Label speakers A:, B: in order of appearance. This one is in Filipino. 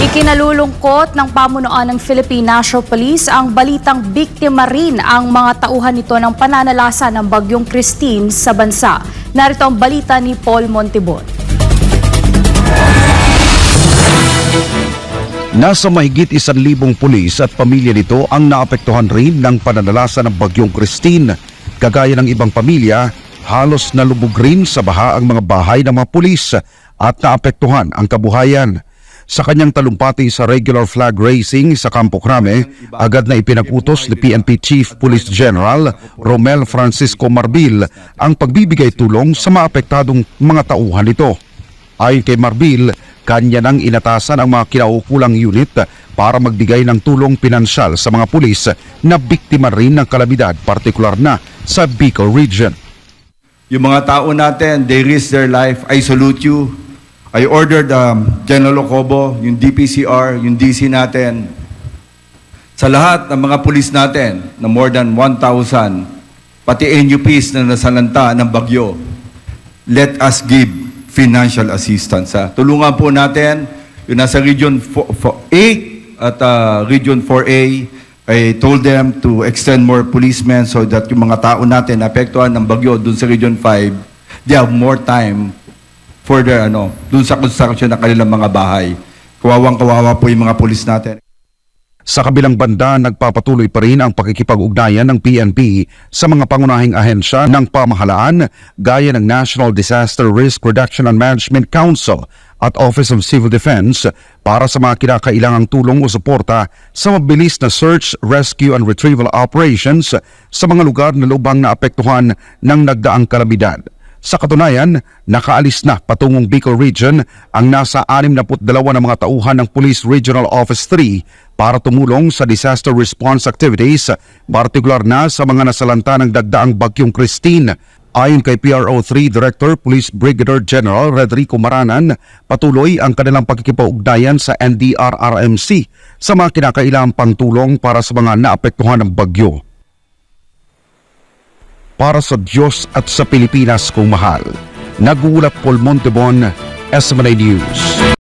A: Ikinalulungkot ng pamunuan ng Philippine National Police ang balitang biktima rin ang mga tauhan nito ng pananalasa ng Bagyong Christine sa bansa. Narito ang balita ni Paul Montibon.
B: Nasa mahigit 1,000 pulis at pamilya nito ang naapektuhan rin ng pananalasa ng Bagyong Christine. Kagaya ng ibang pamilya, halos nalubog rin sa baha ang mga bahay ng mga pulis at naapektuhan ang kabuhayan. Sa kanyang talumpati sa regular flag racing sa Campo Crame, agad na ipinag-utos ni PNP Chief Police General Romel Francisco Marbil ang pagbibigay tulong sa maapektadong mga tauhan nito. Ayon kay Marbil, kanya nang inatasan ang mga kinaukulang unit para magbigay ng tulong pinansyal sa mga pulis na biktima rin ng kalamidad, partikular na sa Bicol Region.
C: Yung mga tao natin, they risk their life. I salute you. I ordered General Ocobo, yung DPCR, yung DC natin, sa lahat ng mga pulis natin na more than 1,000, pati NUPs na nasalanta ng bagyo, let us give financial assistance. Tulungan po natin yung nasa Region 8 at Region 4A. I told them to extend more policemen so that yung mga tao natin na apektuhan ng bagyo dun sa Region 5, they have more time for their dun sa construction ng kanilang mga bahay. Kawawang-kawawa po yung mga pulis natin.
B: Sa kabilang banda, nagpapatuloy pa rin ang pakikipag-ugnayan ng PNP sa mga pangunahing ahensya ng pamahalaan gaya ng National Disaster Risk Reduction and Management Council at Office of Civil Defense para sa mga kinakailangang tulong o suporta sa mabilis na search, rescue and retrieval operations sa mga lugar na lubhang naapektuhan ng nagdaang kalamidad. Sa katunayan, nakaalis na patungong Bicol Region ang nasa 62 na mga tauhan ng Police Regional Office 3 para tumulong sa disaster response activities, partikular na sa mga nasalanta ng dagdaang Bagyong Christine. Ayon kay PRO3 Director Police Brigadier General Rodrigo Maranan, patuloy ang kanilang pakikipag-ugnayan sa NDRRMC sa mga kinakailangang pangtulong para sa mga naapektuhan ng bagyo. Para sa Diyos at sa Pilipinas kong mahal, nagulat Paul Montibon, SMNA News.